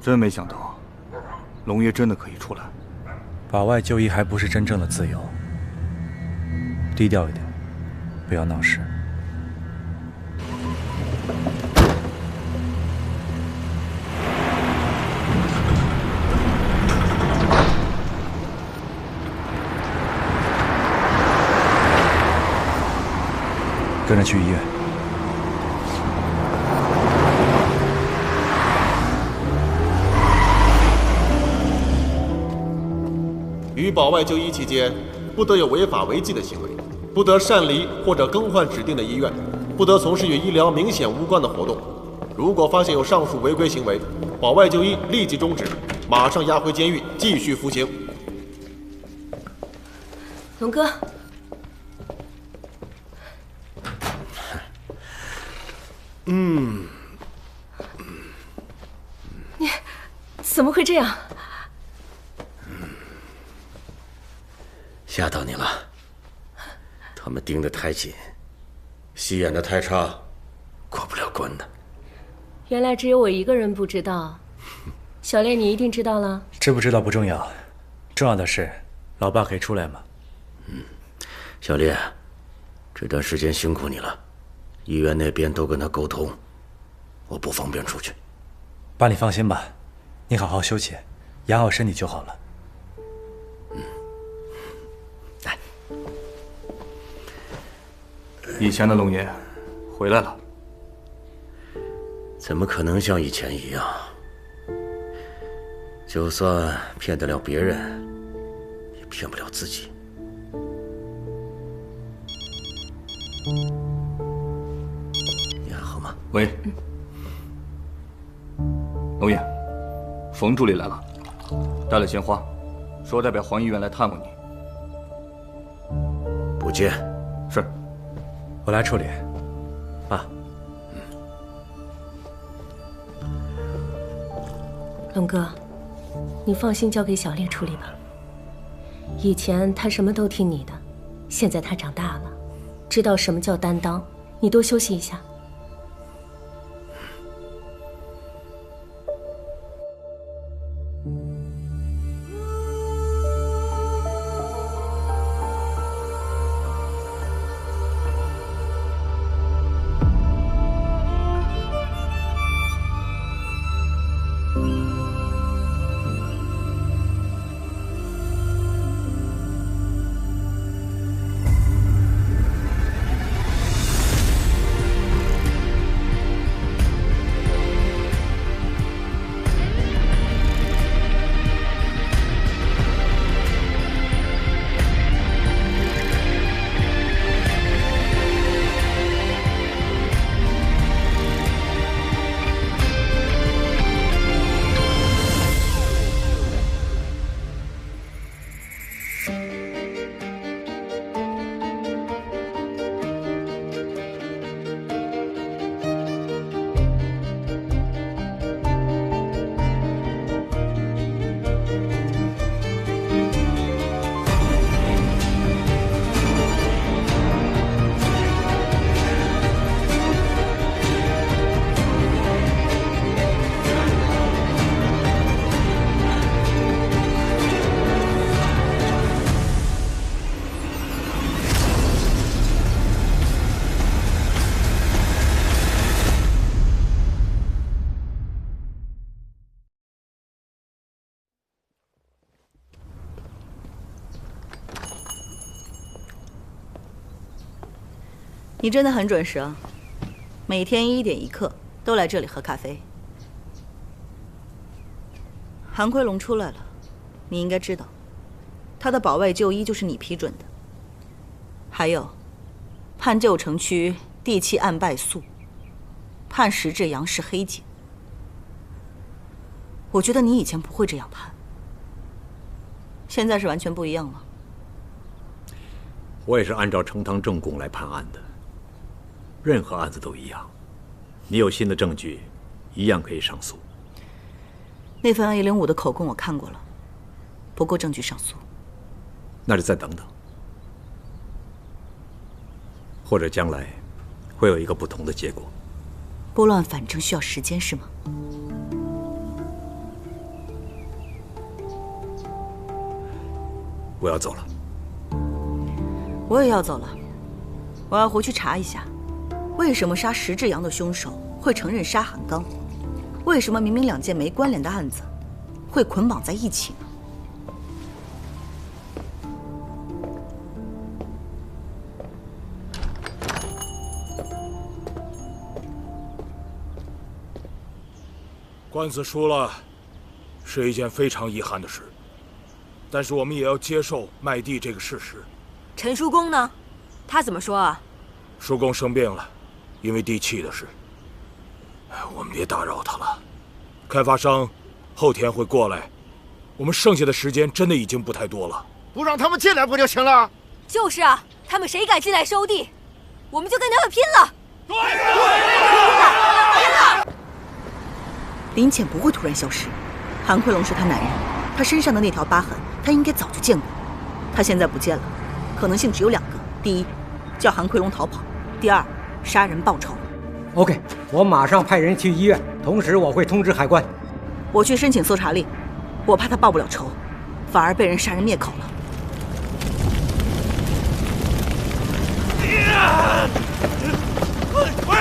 真没想到，龙爷真的可以出来。保外就医还不是真正的自由，低调一点，不要闹事。跟着去医院。于保外就医期间，不得有违法违纪的行为，不得擅离或者更换指定的医院，不得从事与医疗明显无关的活动。如果发现有上述违规行为，保外就医立即终止，马上押回监狱继续服刑。龙哥，你怎么会这样？吓到你了。他们盯得太紧，戏演得太差，过不了关的。原来只有我一个人不知道，小烈，你一定知道了。知不知道不重要，重要的是，老爸可以出来吗？小烈，这段时间辛苦你了，医院那边都跟他沟通，我不方便出去。爸，你放心吧，你好好休息，养好身体就好了。来，以前的龙爷回来了。怎么可能像以前一样？就算骗得了别人，也骗不了自己。你还好吗？喂，龙爷，冯助理来了，带了鲜花，说代表黄医院来探望你。不接。是，我来处理。爸。龙哥，你放心交给小烈处理吧。以前他什么都听你的，现在他长大了，知道什么叫担当，你多休息一下。你真的很准时啊，每天1点1刻都来这里喝咖啡。韩奎龙出来了，你应该知道，他的保外就医就是你批准的。还有，判旧城区地契案败诉，判石志阳是黑警。我觉得你以前不会这样判，现在是完全不一样了。我也是按照呈堂证供来判案的，任何案子都一样，你有新的证据，一样可以上诉。那份案105的口供我看过了，不够证据上诉。那就再等等，或者将来会有一个不同的结果。拨乱反正需要时间是吗？我要走了。我也要走了，我要回去查一下，为什么杀石志阳的凶手会承认杀韩刚？为什么明明2件没关联的案子，会捆绑在一起呢？官司输了，是一件非常遗憾的事，但是我们也要接受卖地这个事实。陈叔公呢？他怎么说啊？叔公生病了，因为地契的事。我们别打扰他了。开发商后天会过来，我们剩下的时间真的已经不太多了。不让他们进来不就行了？就是啊，他们谁敢进来收地，我们就跟他们拼了！对，拼了！林浅不会突然消失，韩奎龙是他男人，他身上的那条疤痕，他应该早就见过。他现在不见了，可能性只有2个：第一，叫韩奎龙逃跑；第二，杀人报仇。OK， 我马上派人去医院，同时我会通知海关。我去申请搜查令，我怕他报不了仇，反而被人杀人灭口了。喂，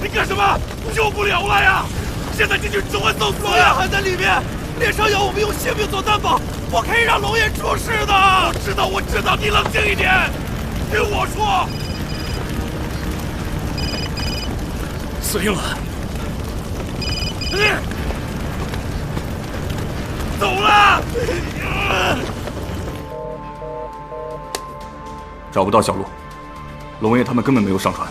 你干什么？受不了了呀！现在进去指挥搜索呀！还在里面，脸上要我们用性命做担保，不可以让龙爷出事的。我知道，你冷静一点，听我说。碎了。走了。找不到小路，龙爷他们根本没有上船。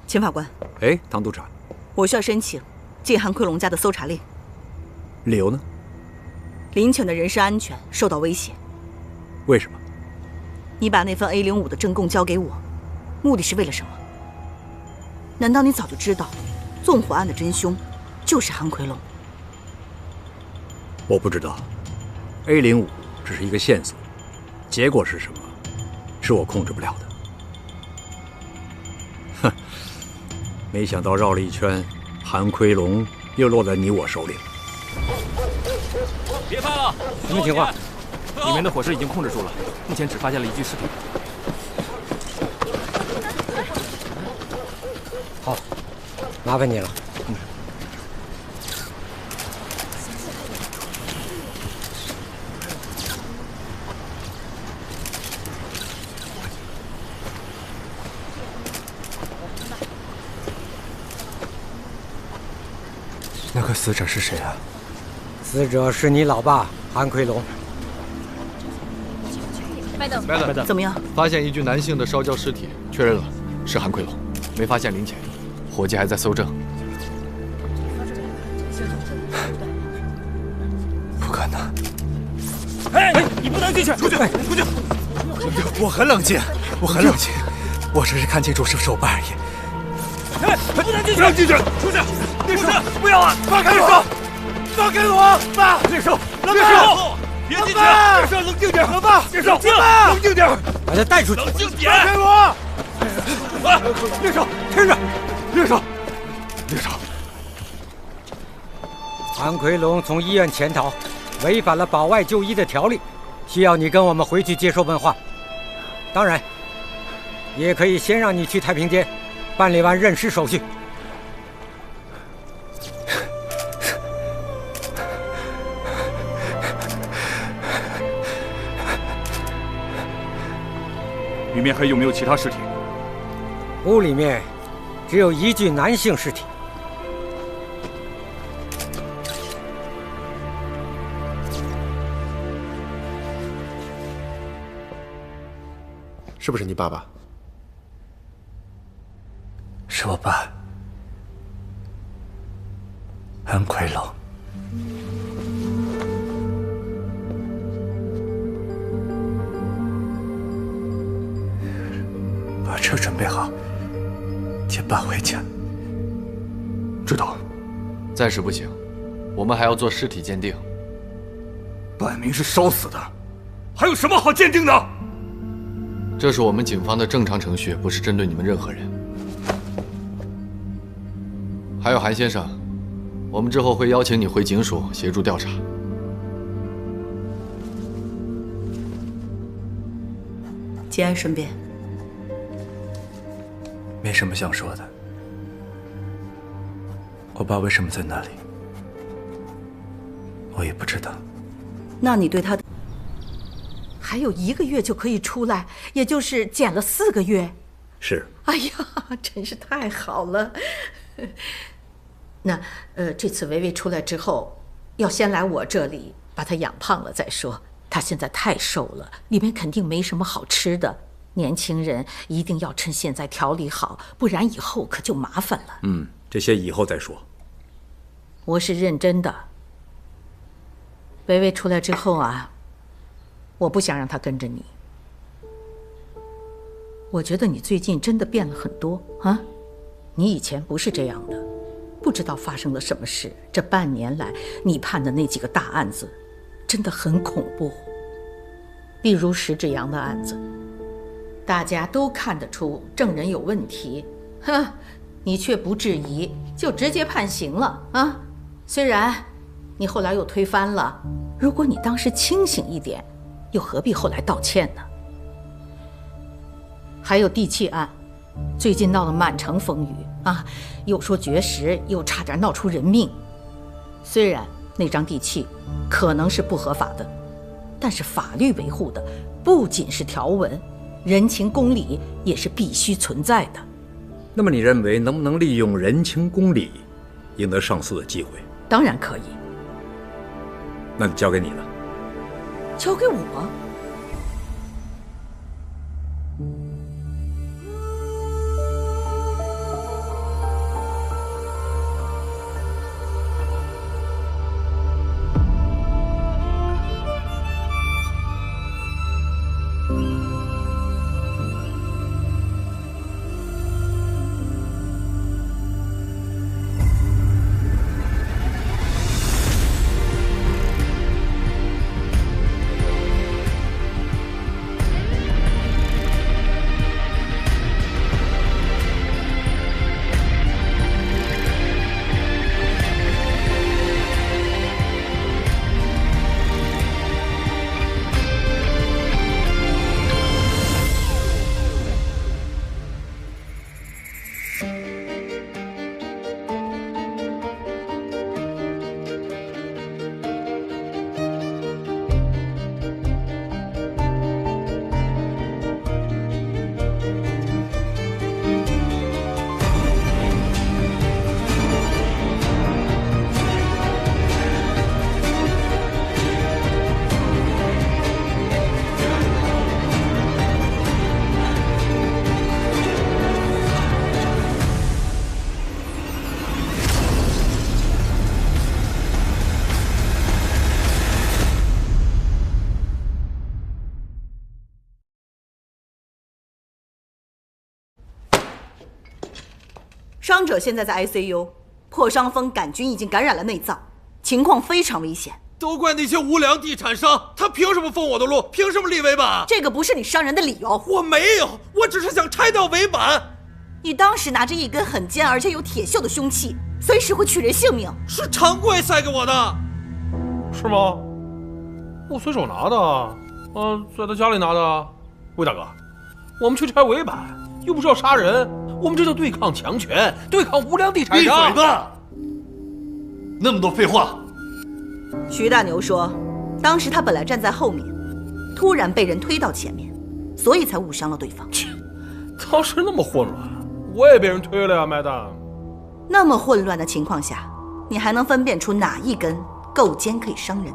钱法官，哎，唐督察，我需要申请进韩奎龙家的搜查令。理由呢？林犬的人身安全受到威胁。为什么？你把那份 A05的证供交给我，目的是为了什么？难道你早就知道，纵火案的真凶就是韩奎龙？我不知道 ，A05只是一个线索，结果是什么，是我控制不了的。哼，没想到绕了一圈，韩奎龙又落在你我手里了。别拍了！什么情况？里面的火势已经控制住了，目前只发现了一具尸体。好，麻烦你了。那个死者是谁啊？死者是你老爸韩奎龙。麦等，怎么样？发现一具男性的烧焦尸体，确认了是韩奎龙，没发现林潜，伙计还在搜证。不可能！哎，你不能进去！出去！出去！我很冷静，我很冷静，我只是看清楚是手办而已。不能进去！不让进去！出去！烈士，不要啊！放开我！放开我！爸！烈士，烈士，别进去！烈士，冷静点！老爸，烈士，冷静点！把他带出去！冷静点！放开我！烈士，听着！烈士，烈士。韩奎龙从医院潜逃，违反了保外就医的条例，需要你跟我们回去接受问话。当然，也可以先让你去太平间办理完认尸手续。里面还有没有其他尸体？屋里面只有一具男性尸体。是不是你爸爸？是我爸，韩奎龙。把车准备好，接爸回家。知道。暂时不行，我们还要做尸体鉴定。摆明是烧死的，还有什么好鉴定的？这是我们警方的正常程序，不是针对你们任何人。还有韩先生，我们之后会邀请你回警署协助调查。节哀顺变。没什么想说的。我爸为什么在那里，我也不知道。那你对他的……还有1个月就可以出来，也就是减了4个月。是。哎呀，真是太好了。那这次维维出来之后，要先来我这里把他养胖了再说。他现在太瘦了，里面肯定没什么好吃的。年轻人一定要趁现在调理好，不然以后可就麻烦了。这些以后再说。我是认真的。维维出来之后啊，我不想让他跟着你。我觉得你最近真的变了很多啊！你以前不是这样的，不知道发生了什么事。这半年来，你判的那几个大案子，真的很恐怖。例如石志阳的案子，大家都看得出证人有问题，你却不质疑，就直接判刑了啊！虽然你后来又推翻了，如果你当时清醒一点，又何必后来道歉呢？还有地契案，最近闹得满城风雨啊，又说绝食，又差点闹出人命。虽然那张地契可能是不合法的，但是法律维护的不仅是条文，人情公理也是必须存在的。那么你认为能不能利用人情公理赢得上诉的机会？当然可以。那就交给你了。交给我？伤者现在在 ICU， 破伤风杆菌已经感染了内脏，情况非常危险。都怪那些无良地产商，他凭什么封我的路？凭什么立围板？这个不是你伤人的理由。我没有，我只是想拆掉围板。你当时拿着一根很尖而且有铁锈的凶器，随时会取人性命。是常贵塞给我的。是吗？我随手拿的，在他家里拿的。魏大哥，我们去拆围板，又不是要杀人，我们这叫对抗强权，对抗无良地产商。闭嘴吧！那么多废话。徐大牛说，当时他本来站在后面，突然被人推到前面，所以才误伤了对方。当时那么混乱，我也被人推了呀，麦蛋。那么混乱的情况下，你还能分辨出哪一根够尖可以伤人，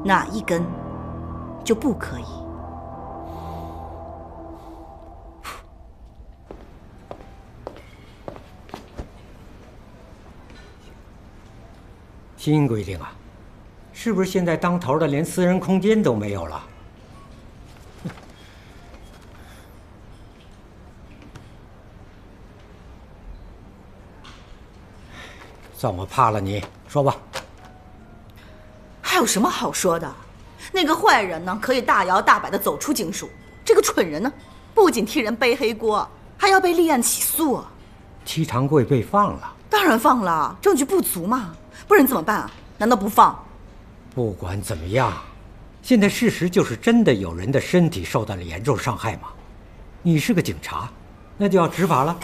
哪一根就不可以？新规定啊，是不是现在当头的连私人空间都没有了？算我怕了你，说吧。还有什么好说的？那个坏人呢，可以大摇大摆地走出警署；这个蠢人呢，不仅替人背黑锅，还要被立案起诉啊。戚长贵被放了？当然放了，证据不足嘛，不然怎么办啊？难道不放？不管怎么样，现在事实就是真的有人的身体受到了严重伤害嘛。你是个警察，那就要执法了。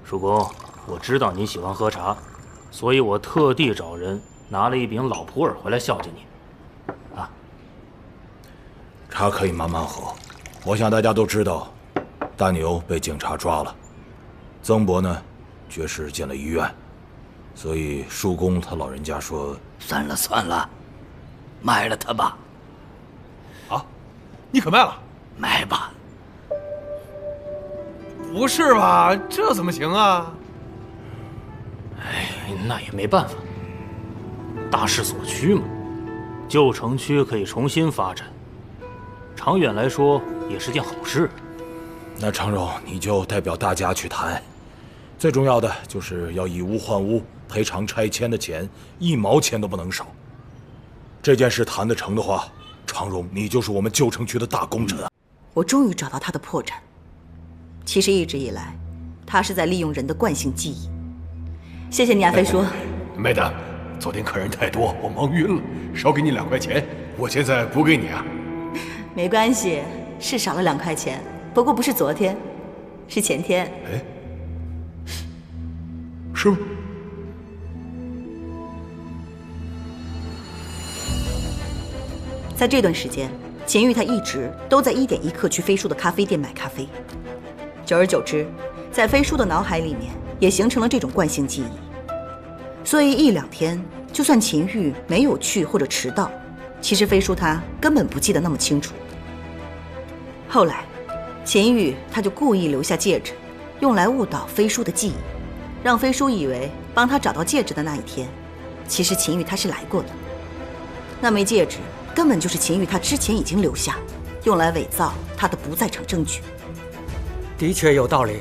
叔公，我知道你喜欢喝茶，所以我特地找人拿了一饼老普洱回来孝敬你。茶可以慢慢喝，我想大家都知道，大牛被警察抓了，曾伯呢，绝食进了医院，所以叔公他老人家说，算了算了，卖了他吧。啊，你可卖了？卖吧。不是吧？这怎么行啊？哎，那也没办法，大势所趋嘛。旧城区可以重新发展，长远来说也是件好事。那常荣，你就代表大家去谈，最重要的就是要以屋换屋，赔偿拆迁的钱1毛钱都不能少。这件事谈得成的话，常荣，你就是我们旧城区的大功臣啊！我终于找到他的破绽。其实一直以来，他是在利用人的惯性记忆。谢谢你啊，飞叔。妹子，昨天客人太多，我忙晕了，少给你2块钱，我现在补给你啊。没关系，是少了2块钱，不过不是昨天，是前天。哎，是吗？在这段时间，秦玉他一直都在1点1刻去飞叔的咖啡店买咖啡。久而久之，在飞叔的脑海里面也形成了这种惯性记忆。所以1、2天，就算秦玉没有去或者迟到，其实飞叔他根本不记得那么清楚。后来，秦玉他就故意留下戒指，用来误导飞叔的记忆，让飞叔以为帮他找到戒指的那一天，其实秦玉他是来过的。那枚戒指根本就是秦玉他之前已经留下，用来伪造他的不在场证据。的确有道理，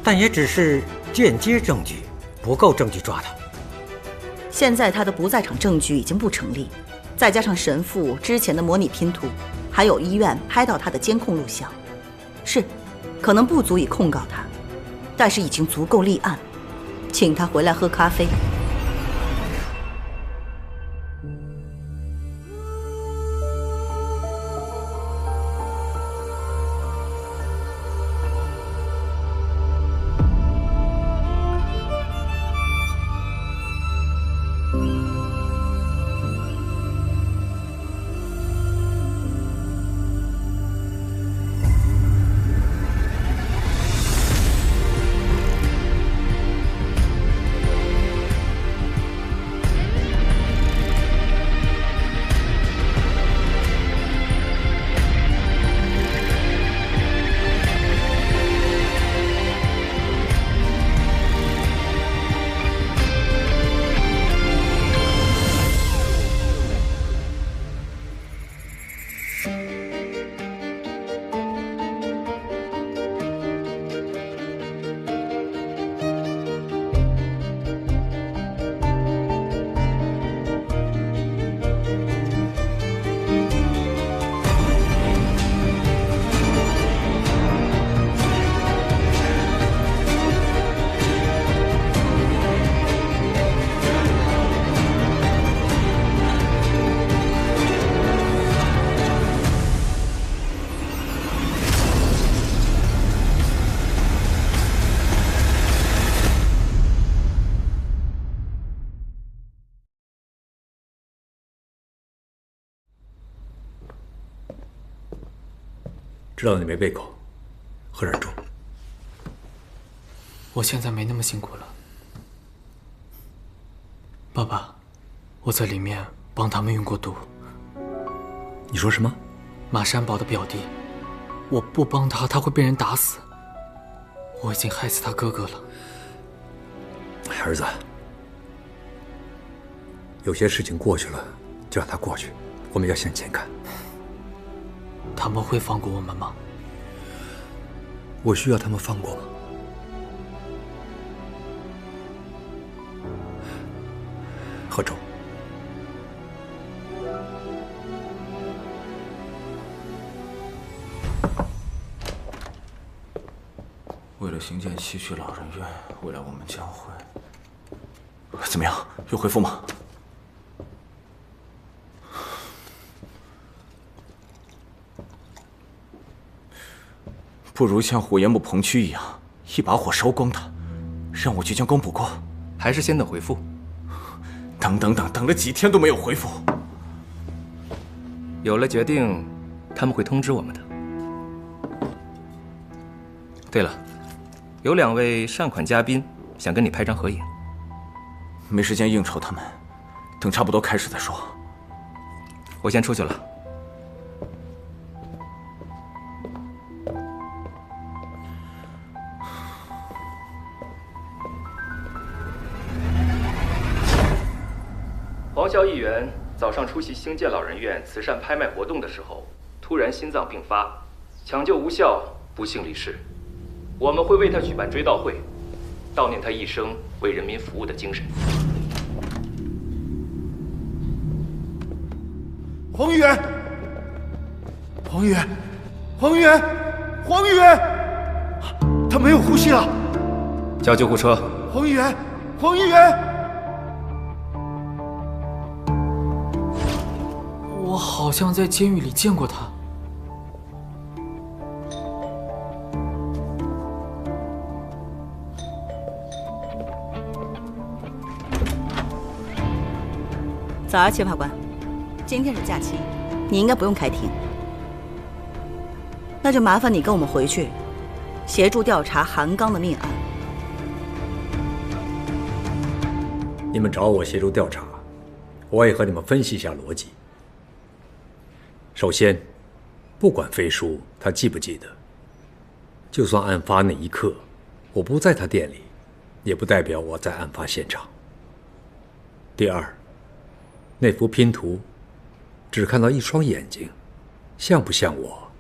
但也只是间接证据，不够证据抓他。现在他的不在场证据已经不成立，再加上神父之前的模拟拼图，还有医院拍到他的监控录像，是可能不足以控告他，但是已经足够立案，请他回来喝咖啡。知道你没胃口，喝点粥。我现在没那么辛苦了，爸爸，我在里面帮他们用过毒。你说什么？马山宝的表弟，我不帮他，他会被人打死。我已经害死他哥哥了。儿子，有些事情过去了，就让它过去，我们要向前看。他们会放过我们吗？我需要他们放过吗？喝粥。为了兴建西区老人院，未来我们将会……怎么样？有回复吗？不如像火焰木棚区一样，一把火烧光它，让我去将功补过。还是先等回复。等了几天都没有回复。有了决定，他们会通知我们的。对了，有2位善款嘉宾想跟你拍张合影。没时间应酬他们，等差不多开始再说。我先出去了。黄校议员早上出席兴建老人院慈善拍卖活动的时候，突然心脏病发，抢救无效，不幸离世。我们会为他举办追悼会，悼念他一生为人民服务的精神。黄议员，黄议员，黄议员，黄议员，他没有呼吸了。叫救护车。黄议员，黄议员。我好像在监狱里见过他。早啊，戚法官，今天是假期，你应该不用开庭。那就麻烦你跟我们回去，协助调查韩刚的命案。你们找我协助调查，我也和你们分析一下逻辑。首先，不管飞叔他记不记得，就算案发那一刻我不在他店里，也不代表我在案发现场。第二，那幅拼图只看到一双眼睛，像不像我